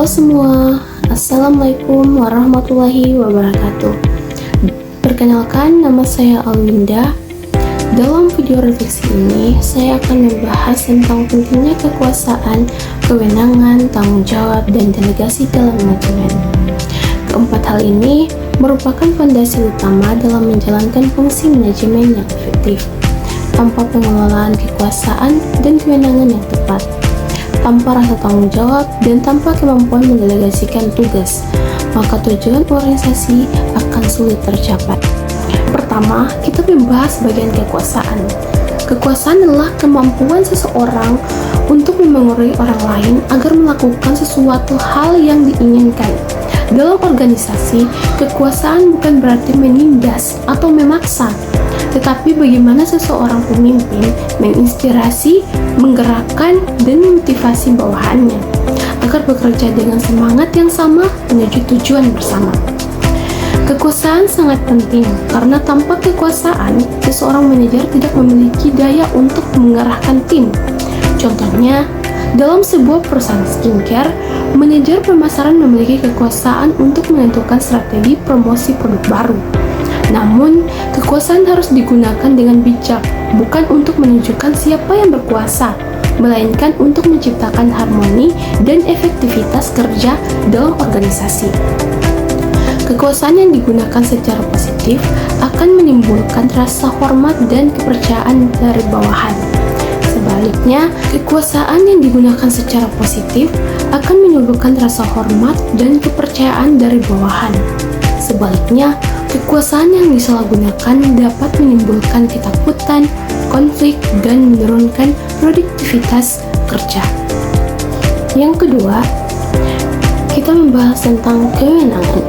Halo semua, Assalamualaikum warahmatullahi wabarakatuh. Perkenalkan, nama saya Alwinda. Dalam video refleksi ini, saya akan membahas tentang pentingnya kekuasaan, kewenangan, tanggung jawab, dan delegasi dalam manajemen. Keempat hal ini merupakan fondasi utama dalam menjalankan fungsi manajemen yang efektif. Tanpa pengelolaan kekuasaan dan kewenangan yang tepat, tanpa rasa tanggung jawab, dan tanpa kemampuan mendelegasikan tugas, maka tujuan organisasi akan sulit tercapai. Pertama, kita membahas bagian kekuasaan. Kekuasaan adalah kemampuan seseorang untuk memengaruhi orang lain agar melakukan sesuatu hal yang diinginkan. Dalam organisasi, kekuasaan bukan berarti menindas atau memaksa, tetapi bagaimana seseorang pemimpin menginspirasi, menggerakkan, dan memotivasi bawahannya agar bekerja dengan semangat yang sama menuju tujuan bersama. Kekuasaan sangat penting karena tanpa kekuasaan, seseorang manajer tidak memiliki daya untuk mengarahkan tim. Contohnya, dalam sebuah perusahaan skincare, manajer pemasaran memiliki kekuasaan untuk menentukan strategi promosi produk baru. Namun, kekuasaan harus digunakan dengan bijak, bukan untuk menunjukkan siapa yang berkuasa, melainkan untuk menciptakan harmoni dan efektivitas kerja dalam organisasi. Kekuasaan yang digunakan secara positif akan menimbulkan rasa hormat dan kepercayaan dari bawahan. Sebaliknya, kekuasaan yang digunakan secara positif akan menimbulkan rasa hormat dan kepercayaan dari bawahan. Sebaliknya, kekuasaan yang disalahgunakan dapat menimbulkan ketakutan, konflik, dan menurunkan produktivitas kerja. Yang kedua, kita membahas tentang kewenangan.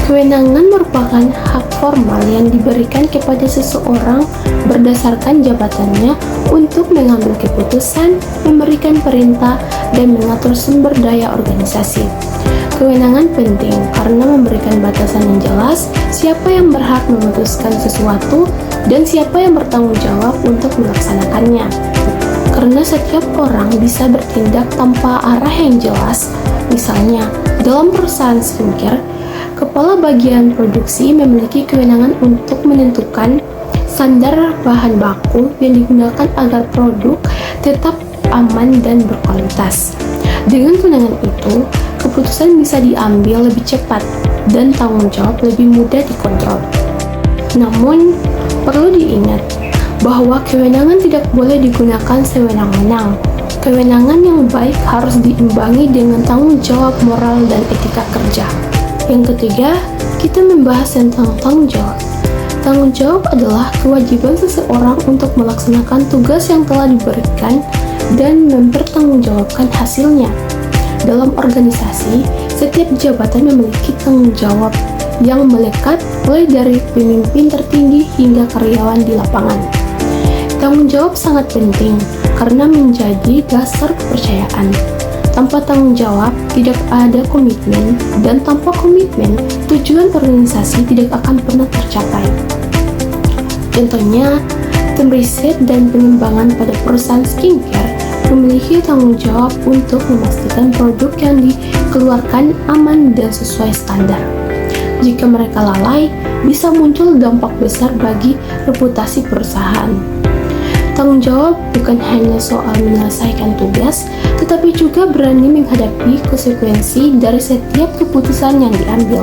Kewenangan merupakan hak formal yang diberikan kepada seseorang berdasarkan jabatannya untuk mengambil keputusan, memberikan perintah, dan mengatur sumber daya organisasi. Kewenangan penting karena memberikan batasan yang jelas siapa yang berhak memutuskan sesuatu dan siapa yang bertanggung jawab untuk melaksanakannya. Karena setiap orang bisa bertindak tanpa arah yang jelas. Misalnya, dalam perusahaan skincare, kepala bagian produksi memiliki kewenangan untuk menentukan standar bahan baku yang digunakan agar produk tetap aman dan berkualitas. Dengan kewenangan itu, keputusan bisa diambil lebih cepat dan tanggung jawab lebih mudah dikontrol. Namun, perlu diingat bahwa kewenangan tidak boleh digunakan sewenang-wenang. Kewenangan yang baik harus diimbangi dengan tanggung jawab moral dan etika kerja. Yang ketiga, kita membahas tentang tanggung jawab. Tanggung jawab adalah kewajiban seseorang untuk melaksanakan tugas yang telah diberikan dan mempertanggungjawabkan hasilnya. Dalam organisasi, setiap jabatan memiliki tanggung jawab yang melekat mulai dari pemimpin tertinggi hingga karyawan di lapangan. Tanggung jawab sangat penting karena menjadi dasar kepercayaan. Tanpa tanggung jawab, tidak ada komitmen, dan tanpa komitmen, tujuan organisasi tidak akan pernah tercapai. Contohnya, tim riset dan pengembangan pada perusahaan skincare memiliki tanggung jawab untuk memastikan produk yang dikeluarkan aman dan sesuai standar. Jika mereka lalai, bisa muncul dampak besar bagi reputasi perusahaan. Tanggung jawab bukan hanya soal menyelesaikan tugas, tetapi juga berani menghadapi konsekuensi dari setiap keputusan yang diambil.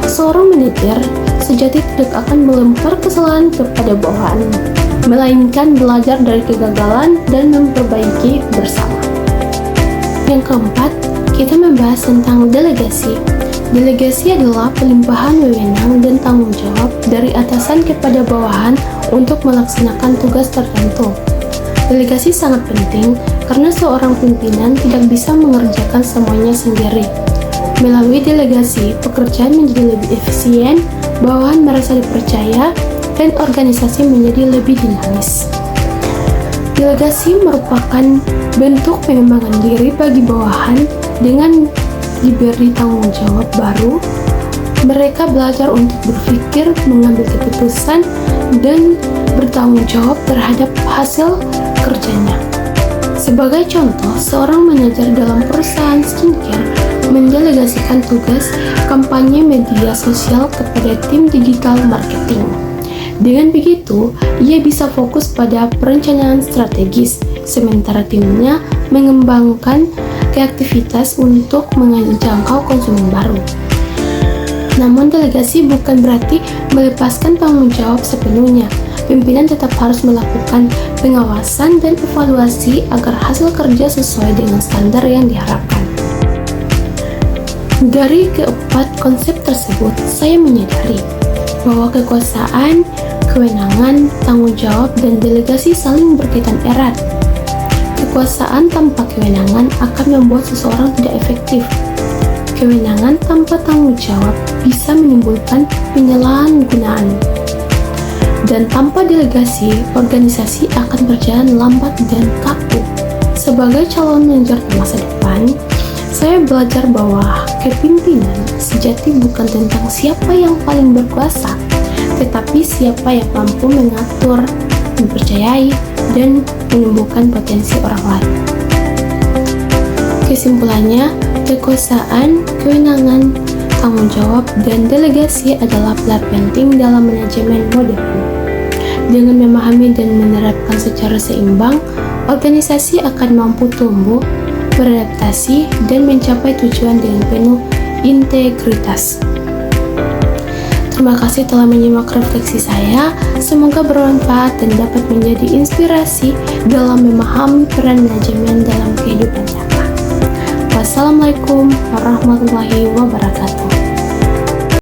Seorang manajer sejati tidak akan melempar kesalahan kepada bawahan, melainkan belajar dari kegagalan dan memperbaiki bersama. Yang keempat, kita membahas tentang delegasi. Delegasi adalah pelimpahan wewenang dan tanggung jawab dari atasan kepada bawahan untuk melaksanakan tugas tertentu. Delegasi sangat penting karena seorang pimpinan tidak bisa mengerjakan semuanya sendiri. Melalui delegasi, pekerjaan menjadi lebih efisien, bawahan merasa dipercaya, dan organisasi menjadi lebih dinamis. Delegasi merupakan bentuk pengembangan diri bagi bawahan. Dengan diberi tanggung jawab baru, mereka belajar untuk berpikir, mengambil keputusan, dan bertanggung jawab terhadap hasil kerjanya. Sebagai contoh, seorang manajer dalam perusahaan skincare mendelegasikan tugas kampanye media sosial kepada tim digital marketing. Dengan begitu, ia bisa fokus pada perencanaan strategis, sementara timnya mengembangkan kreativitas untuk menjangkau konsumen baru. Namun delegasi bukan berarti melepaskan tanggung jawab sepenuhnya. Pimpinan tetap harus melakukan pengawasan dan evaluasi agar hasil kerja sesuai dengan standar yang diharapkan. Dari keempat konsep tersebut, saya menyadari bahwa kekuasaan, kewenangan, tanggung jawab, dan delegasi saling berkaitan erat. Kekuasaan tanpa kewenangan akan membuat seseorang tidak efektif. Kewenangan tanpa tanggung jawab bisa menimbulkan penyalahgunaan. Dan tanpa delegasi, organisasi akan berjalan lambat dan kaku. Sebagai calon manajer di masa depan, saya belajar bahwa kepemimpinan sejati bukan tentang siapa yang paling berkuasa, tetapi siapa yang mampu mengatur, mempercayai, dan menumbuhkan potensi orang lain. Kesimpulannya, kekuasaan, kewenangan, tanggung jawab, dan delegasi adalah pilar penting dalam manajemen modern. Dengan memahami dan menerapkan secara seimbang, organisasi akan mampu tumbuh, beradaptasi, dan mencapai tujuan dengan penuh integritas. Terima kasih telah menyimak refleksi saya. Semoga bermanfaat dan dapat menjadi inspirasi dalam memahami peran manajemen dalam kehidupan nyata. Wassalamualaikum warahmatullahi wabarakatuh.